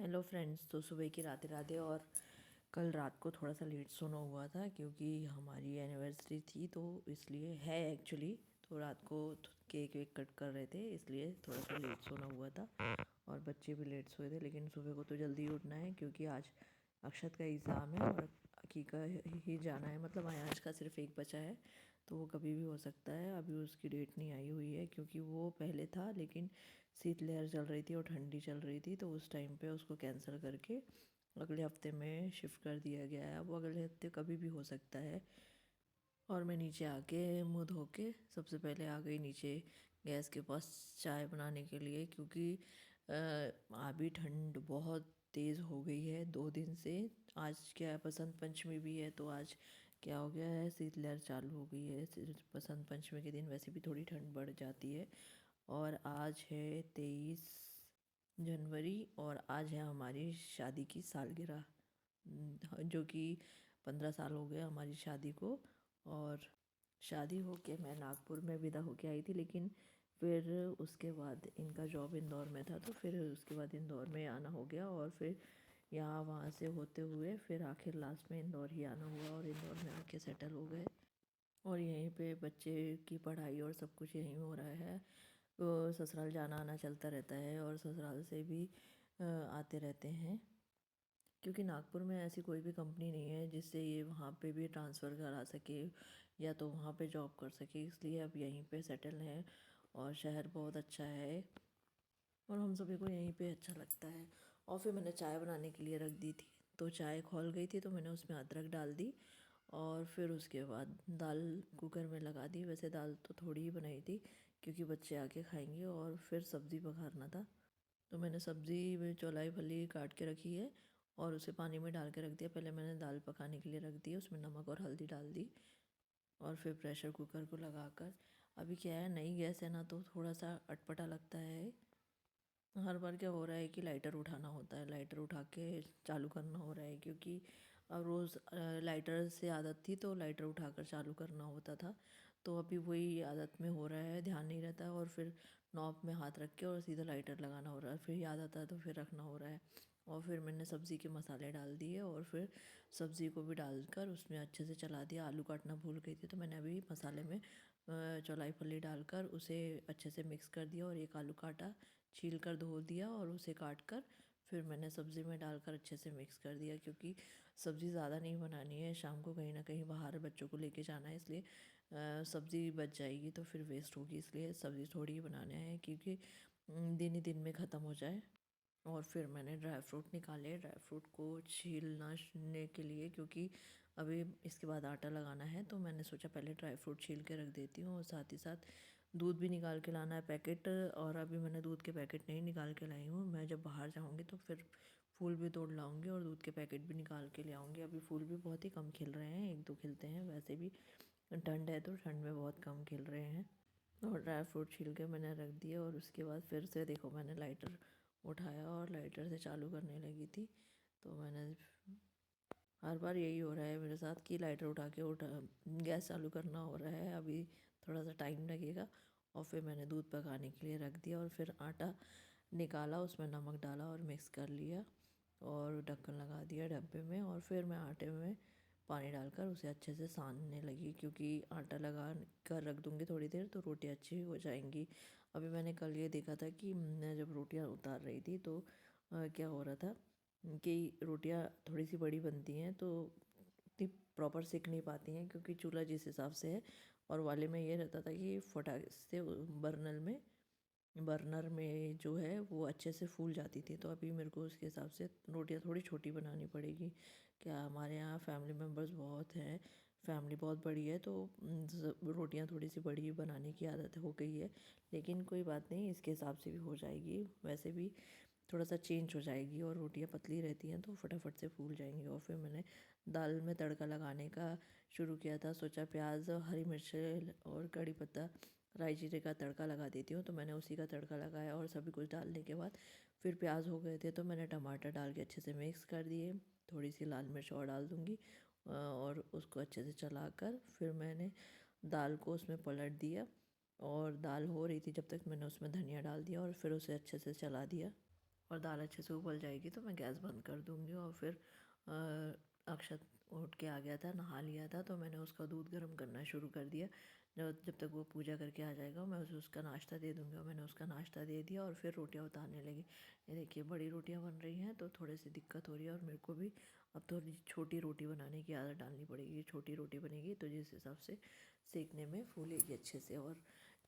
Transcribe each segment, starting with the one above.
Hello friends. तो सुबह की राधे राधे। और कल रात को थोड़ा सा लेट सोना हुआ था क्योंकि हमारी एनिवर्सरी थी, तो इसलिए है एक्चुअली। तो रात को केक वेक कट कर रहे थे, इसलिए थोड़ा सा लेट सोना हुआ था और बच्चे भी लेट सोए थे। लेकिन सुबह को तो जल्दी उठना है क्योंकि आज अक्षत का एग्ज़ाम है और अकीका ही जाना है। मतलब आयाज का सिर्फ एक बचा है, तो वो कभी भी हो सकता है। अभी उसकी डेट नहीं आई हुई है क्योंकि वो पहले था, लेकिन शीतलहर चल रही थी और ठंडी चल रही थी, तो उस टाइम पे उसको कैंसिल करके अगले हफ्ते में शिफ्ट कर दिया गया है। अब वो अगले हफ्ते कभी भी हो सकता है। और मैं नीचे आके मुँह धो के सबसे पहले आ गई नीचे गैस के पास चाय बनाने के लिए, क्योंकि अभी ठंड बहुत तेज़ हो गई है 2 दिन से। आज क्या है, बसंत पंचमी भी है, तो आज क्या हो गया है, शीतलहर चालू हो गई है। सिर्फ बसंत पंचमी के दिन वैसे भी थोड़ी ठंड बढ़ जाती है। और आज है 23 जनवरी और आज है हमारी शादी की सालगिरह, जो कि 15 साल हो गए हमारी शादी को। और शादी हो के मैं नागपुर में विदा होके आई थी, लेकिन फिर उसके बाद इनका जॉब इंदौर में था, तो फिर उसके बाद इंदौर में आना हो गया। और फिर यहाँ वहाँ से होते हुए फिर आखिर लास्ट में इंदौर ही आना हुआ और इंदौर में आके सेटल हो गए। और यहीं पे बच्चे की पढ़ाई और सब कुछ यहीं हो रहा है। तो ससुराल जाना आना चलता रहता है और ससुराल से भी आते रहते हैं, क्योंकि नागपुर में ऐसी कोई भी कंपनी नहीं है जिससे ये वहाँ पे भी ट्रांसफ़र करा सके या तो वहाँ पे जॉब कर सके, इसलिए अब यहीं पे सेटल हैं। और शहर बहुत अच्छा है और हम सभी को यहीं पे अच्छा लगता है। और फिर मैंने चाय बनाने के लिए रख दी थी, तो चाय खौल गई थी, तो मैंने उसमें अदरक डाल दी और फिर उसके बाद दाल कुकर में लगा दी। वैसे दाल तो थोड़ी ही बनाई थी क्योंकि बच्चे आके खाएंगे। और फिर सब्ज़ी पकाना था, तो मैंने सब्ज़ी में चौलाई फली काट के रखी है और उसे पानी में डाल के रख दिया। पहले मैंने दाल पकाने के लिए रख दी, उसमें नमक और हल्दी डाल दी और फिर प्रेशर कुकर को लगाकर, अभी क्या है नई गैस है ना, तो थोड़ा सा अटपटा लगता है। हर बार क्या हो रहा है कि लाइटर उठाना होता है, लाइटर उठा के चालू करना हो रहा है, क्योंकि अब रोज़ लाइटर से आदत थी तो लाइटर उठाकर चालू करना होता था। तो अभी वही आदत में हो रहा है, ध्यान नहीं रहता है और फिर नॉब में हाथ रख के और सीधा लाइटर लगाना हो रहा है। फिर याद आता है तो फिर रखना हो रहा है। और फिर मैंने सब्ज़ी के मसाले डाल दिए और फिर सब्ज़ी को भी डालकर उसमें अच्छे से चला दिया। आलू काटना भूल गई थी, तो मैंने अभी मसाले में चौलाई फली डालकर उसे अच्छे से मिक्स कर दिया और एक आलू काटा, छील कर धो दिया और उसे काट कर फिर मैंने सब्ज़ी में डालकर अच्छे से मिक्स कर दिया, क्योंकि सब्ज़ी ज़्यादा नहीं बनानी है, शाम को कहीं ना कहीं बाहर बच्चों को लेके जाना है, इसलिए सब्ज़ी बच जाएगी तो फिर वेस्ट होगी, इसलिए सब्ज़ी थोड़ी ही बनाना है क्योंकि दिन ही दिन में ख़त्म हो जाए। और फिर मैंने ड्राई फ्रूट निकाले, ड्राई फ्रूट को छीलने के लिए, क्योंकि अभी इसके बाद आटा लगाना है, तो मैंने सोचा पहले ड्राई फ्रूट छील के रख देती हूँ। और साथ ही साथ दूध भी निकाल के लाना है पैकेट, और अभी मैंने दूध के पैकेट नहीं निकाल के लाई हूँ। मैं जब बाहर जाऊँगी तो फिर फूल भी तोड़ लाऊंगी और दूध के पैकेट भी निकाल के ले आऊँगी। अभी फूल भी बहुत ही कम खिल रहे हैं, एक दो खिलते हैं, वैसे भी ठंड है तो ठंड में बहुत कम खिल रहे हैं। और ड्राई फ्रूट छील के मैंने रख दिया और उसके बाद फिर से देखो मैंने लाइटर उठाया और लाइटर से चालू करने लगी थी। तो मैंने हर बार यही हो रहा है मेरे साथ कि लाइटर उठा के गैस चालू करना हो रहा है। अभी थोड़ा सा टाइम लगेगा। और फिर मैंने दूध पकाने के लिए रख दिया और फिर आटा निकाला, उसमें नमक डाला और मिक्स कर लिया और ढक्कन लगा दिया डब्बे में। और फिर मैं आटे में पानी डालकर उसे अच्छे से सानने लगी, क्योंकि आटा लगा कर रख दूँगी थोड़ी देर तो रोटी अच्छी हो जाएंगी। अभी मैंने कल ये देखा था कि मैं जब रोटियां उतार रही थी तो क्या हो रहा था कि रोटियां थोड़ी सी बड़ी बनती हैं तो इतनी प्रॉपर सिक नहीं पाती हैं, क्योंकि चूल्हा जिस हिसाब से है। और वाले में ये रहता था कि फटाक से बर्नर में जो है वो अच्छे से फूल जाती थी। तो अभी मेरे को उसके हिसाब से रोटियां थोड़ी छोटी बनानी पड़ेगी। क्या हमारे यहाँ फैमिली मेम्बर्स बहुत हैं, फैमिली बहुत बड़ी है, तो रोटियां थोड़ी सी बड़ी बनाने की आदत हो गई है। लेकिन कोई बात नहीं, इसके हिसाब से भी हो जाएगी। वैसे भी थोड़ा सा चेंज हो जाएगी और रोटियां पतली रहती हैं तो फटाफट से फूल जाएंगी। और फिर मैंने दाल में तड़का लगाने का शुरू किया था। सोचा प्याज, हरी मिर्च और कड़ी पत्ता, राई जीरे का तड़का लगा देती हूँ, तो मैंने उसी का तड़का लगाया। और सभी कुछ डालने के बाद फिर प्याज हो गए थे तो मैंने टमाटर डाल के अच्छे से मिक्स कर दिए। थोड़ी सी लाल मिर्च और डाल दूँगी और उसको अच्छे से चलाकर फिर मैंने दाल को उसमें पलट दिया। और दाल हो रही थी जब तक मैंने उसमें धनिया डाल दिया और फिर उसे अच्छे से चला दिया। और दाल अच्छे से उबल जाएगी तो मैं गैस बंद कर दूँगी। और फिर अक्षत उठ के आ गया था, नहा लिया था, तो मैंने उसका दूध गर्म करना शुरू कर दिया। जब तक वो पूजा करके आ जाएगा मैं उसे उसका नाश्ता दे दूँगी। और मैंने उसका नाश्ता दे दिया और फिर रोटियां उतारने लगी। ये देखिए बड़ी रोटियां बन रही हैं तो थोड़ी सी दिक्कत हो रही है, और मेरे को भी अब थोड़ी छोटी रोटी बनाने की आदत डालनी पड़ेगी। छोटी रोटी बनेगी तो जिस हिसाब से सेकने में फूलेगी अच्छे से। और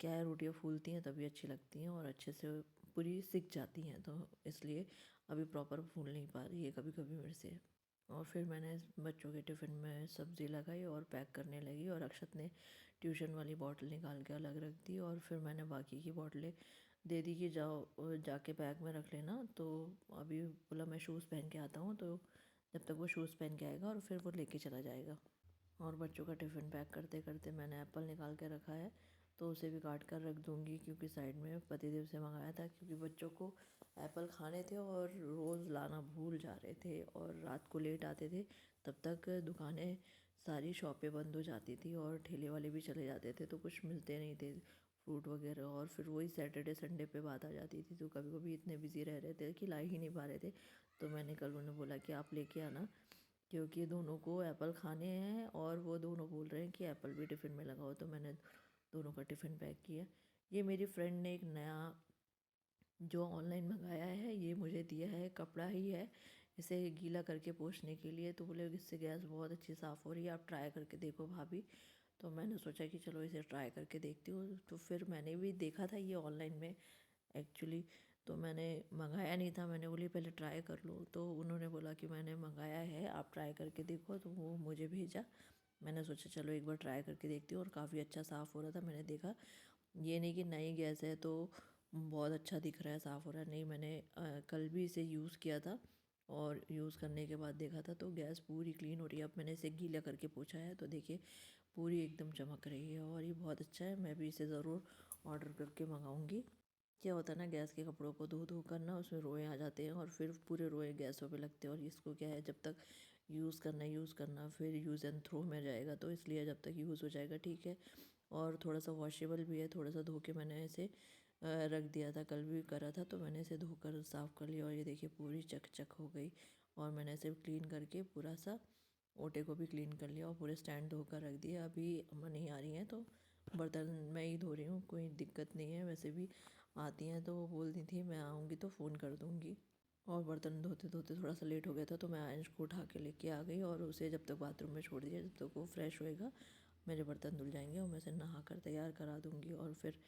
क्या है, रोटियाँ फूलती हैं तभी अच्छी लगती हैं और अच्छे से पूरी सिक जाती हैं, तो इसलिए अभी प्रॉपर फूल नहीं पा रही है कभी कभी मेरे से। और फिर मैंने बच्चों के टिफ़िन में सब्ज़ी लगाई और पैक करने लगी। और अक्षत ने ट्यूशन वाली बॉटल निकाल के अलग रख दी, और फिर मैंने बाकी की बॉटलें दे दी कि जाओ जाके बैग में रख लेना। तो अभी बोला मैं शूज़ पहन के आता हूँ, तो जब तक वो शूज़ पहन के आएगा और फिर वो लेके चला जाएगा। और बच्चों का टिफ़िन पैक करते करते मैंने एप्पल निकाल के रखा है, तो उसे भी काट कर रख दूँगी, क्योंकि साइड में पतिदेव से मंगाया था। क्योंकि बच्चों को एप्पल खाने थे और रोज़ लाना भूल जा रहे थे, और रात को लेट आते थे, तब तक दुकानें सारी शॉपें बंद हो जाती थी और ठेले वाले भी चले जाते थे, तो कुछ मिलते नहीं थे फ्रूट वगैरह। और फिर वही सैटरडे संडे पे बात आ जाती थी, तो कभी कभी इतने बिज़ी रह रहे थे कि ला ही नहीं पा रहे थे। तो मैंने कल उन्हें बोला कि आप लेके आना, क्योंकि दोनों को एप्पल खाने हैं और वो दोनों बोल रहे हैं कि एप्पल भी टिफ़िन में लगाओ। तो मैंने दोनों का टिफ़िन पैक किया। ये मेरी फ्रेंड ने एक नया जो ऑनलाइन मंगाया है, ये मुझे दिया है, कपड़ा ही है, इसे गीला करके पोंछने के लिए। तो बोले इससे गैस बहुत अच्छी साफ़ हो रही है, आप ट्राई करके देखो भाभी। तो मैंने सोचा कि चलो इसे ट्राई करके देखती हूँ। तो फिर मैंने भी देखा था ये ऑनलाइन में एक्चुअली, तो मैंने मंगाया नहीं था। मैंने बोली पहले ट्राई कर लो, तो उन्होंने बोला कि मैंने मंगाया है, आप ट्राई करके देखो, तो वो मुझे भेजा। मैंने सोचा चलो एक बार ट्राई करके देखती हूँ, और काफ़ी अच्छा साफ़ हो रहा था। मैंने देखा ये नहीं कि नई गैस है तो बहुत अच्छा दिख रहा है, साफ़ हो रहा है, नहीं। मैंने कल भी इसे यूज़ किया था, और यूज़ करने के बाद देखा था तो गैस पूरी क्लीन हो रही है। अब मैंने इसे गीला करके पोंछा है तो देखिए पूरी एकदम चमक रही है, और ये बहुत अच्छा है। मैं भी इसे ज़रूर ऑर्डर करके मंगाऊँगी। क्या होता है ना, गैस के कपड़ों को धो धो कर ना उसमें रोए आ जाते हैं, और फिर पूरे रोए गैसों पे लगते हैं। और इसको क्या है, जब तक यूज़ करना फिर यूज़ एंड थ्रो में जाएगा, तो इसलिए जब तक यूज़ हो जाएगा ठीक है। और थोड़ा सा वॉशेबल भी है, थोड़ा सा धो के मैंने इसे रख दिया था, कल भी करा था, तो मैंने इसे धोकर साफ़ कर लिया। और ये देखिए पूरी चक चक हो गई। और मैंने इसे क्लीन करके पूरा सा ओटे को भी क्लीन कर लिया, और पूरे स्टैंड धोकर रख दिया। अभी अम्मा नहीं आ रही हैं तो बर्तन मैं ही धो रही हूँ, कोई दिक्कत नहीं है। वैसे भी आती हैं तो वो बोल दी थी मैं आऊँगी तो फ़ोन कर दूँगी। और बर्तन धोते धोते थोड़ा सा लेट हो गया था, तो मैं आयंश को उठा के लेके आ गई, और उसे जब तक बाथरूम में छोड़ दिया, जब तक वो फ्रेश होएगा मेरे बर्तन धुल जाएंगे, और मैं इसे नहा कर तैयार करा दूँगी। और फिर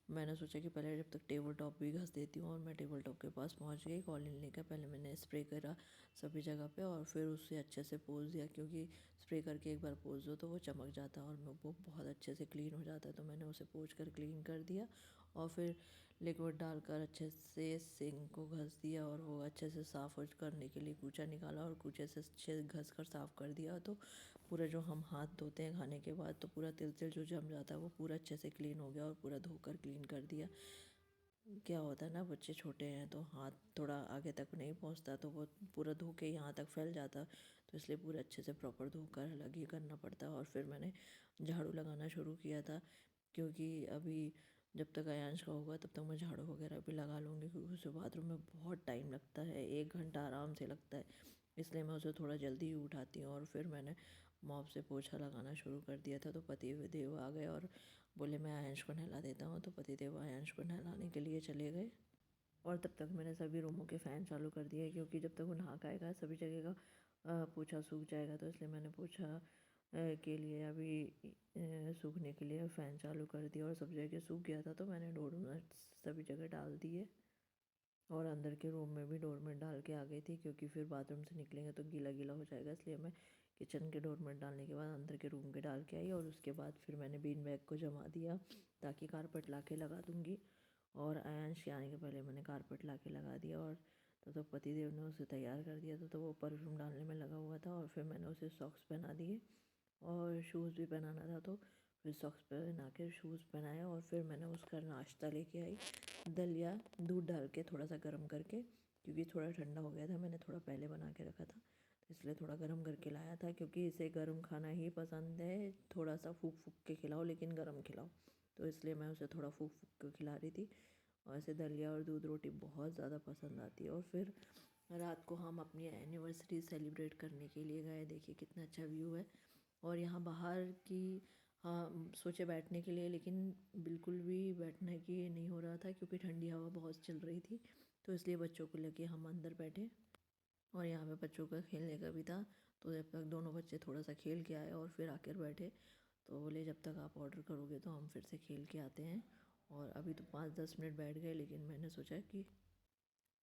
मैंने सोचा कि पहले जब तक टेबल टॉप भी घस देती हूँ, और मैं टेबल टॉप के पास पहुँच गई। कॉलिन लेकर पहले मैंने स्प्रे करा सभी जगह पे, और फिर उसे अच्छे से पोंछ दिया, क्योंकि स्प्रे करके एक बार पोंछ दो तो वो चमक जाता है और वो बहुत अच्छे से क्लीन हो जाता है। तो मैंने उसे पोंछ कर क्लीन कर दिया, और फिर लिक्विड डालकर अच्छे से सिंक को घस दिया, और वो अच्छे से साफ़ करने के लिए कूचा निकाला, और कूचे से अच्छे घस कर साफ़ कर दिया। तो पूरा जो हम हाथ धोते हैं खाने के बाद, तो पूरा तिल तिल जो जम जाता है वो पूरा अच्छे से क्लीन हो गया, और पूरा धोकर क्लीन कर दिया। क्या होता है ना, बच्चे छोटे हैं तो हाथ थोड़ा आगे तक नहीं पहुंचता, तो वो पूरा धो के यहाँ तक फैल जाता, तो इसलिए पूरे अच्छे से प्रॉपर धोकर अलग ही करना पड़ता है। और फिर मैंने झाड़ू लगाना शुरू किया था, क्योंकि अभी जब तक अयांश का होगा तब तक मैं झाड़ू वगैरह भी लगा लूँगी, क्योंकि उसे बाथरूम में बहुत टाइम लगता है, 1 घंटा आराम से लगता है। इसलिए मैं उसे थोड़ा जल्दी ही उठाती हूँ। और फिर मैंने मॉप से पोछा लगाना शुरू कर दिया था, तो पति देव आ गए और बोले मैं आयंश को नहला देता हूँ, तो पतिदेव आयंश को नहलाने के लिए चले गए। और तब तक मैंने सभी रूमों के फ़ैन चालू कर दिए, क्योंकि जब तक वो नहा के आएगा सभी जगह का पोछा सूख जाएगा। तो इसलिए मैंने पोछा के लिए अभी सूखने के लिए फ़ैन चालू कर दिया, और सब जगह सूख गया था तो मैंने डोरमेट सभी जगह डाल दिए। और अंदर के रूम में भी डोरमेट डाल के आ गई थी, क्योंकि फिर बाथरूम से निकलेंगे तो गीला गीला हो जाएगा, इसलिए मैं किचन के डोरमेट डालने के बाद अंदर के रूम के डाल के आई। और उसके बाद फिर मैंने बीन बैग को जमा दिया, ताकि कारपेट ला के लगा दूँगी। और आयांश के आने के पहले मैंने कारपेट ला के लगा दिया, और तो पतिदेव ने उसे तैयार कर दिया था, तो वो परफ्यूम डालने में लगा हुआ था। और फिर मैंने उसे सॉक्स पहना दिए, और शूज़ भी पहनाना था, तो फिर सॉक्स पहना के शूज़ पहनाया। और फिर मैंने उसका नाश्ता लेके आई, दलिया दूध डाल के थोड़ा सा गर्म करके, क्योंकि थोड़ा ठंडा हो गया था, मैंने थोड़ा पहले बना के रखा था, तो इसलिए थोड़ा गर्म करके लाया था। क्योंकि इसे गर्म खाना ही पसंद है, थोड़ा सा फूक फूक के खिलाओ लेकिन गर्म खिलाओ, तो इसलिए मैं उसे थोड़ा फूक फूक के खिला रही थी। और ऐसे दलिया और दूध रोटी बहुत ज़्यादा पसंद आती है। और फिर रात को हम अपनी एनिवर्सरी सेलिब्रेट करने के लिए गए। देखिए कितना अच्छा व्यू है। और यहाँ बाहर की हाँ सोचे बैठने के लिए, लेकिन बिल्कुल भी बैठने की नहीं हो रहा था क्योंकि ठंडी हवा बहुत चल रही थी। तो इसलिए बच्चों को लेके हम अंदर बैठे। और यहाँ पे बच्चों का खेलने का भी था। तो जब तक दोनों बच्चे थोड़ा सा खेल के आए और फिर आकर बैठे, तो बोले जब तक आप ऑर्डर करोगे तो हम फिर से खेल के आते हैं। और अभी तो 5-10 मिनट बैठ गए, लेकिन मैंने सोचा कि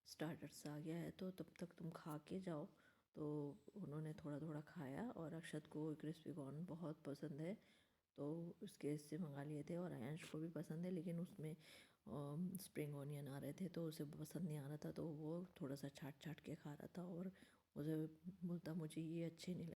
स्टार्टर्स आ गया है तो तब तक तुम खा के जाओ। तो उन्होंने थोड़ा थोड़ा खाया। और अक्षत को क्रिस्पी कॉर्न बहुत पसंद है, तो उसके इससे मंगा लिए थे। और आयांश को भी पसंद है, लेकिन उसमें स्प्रिंग ऑनियन आ रहे थे तो उसे पसंद नहीं आ रहा था, तो वो थोड़ा सा छाट छाट के खा रहा था। और उसे बोलता मुझे ये अच्छे नहीं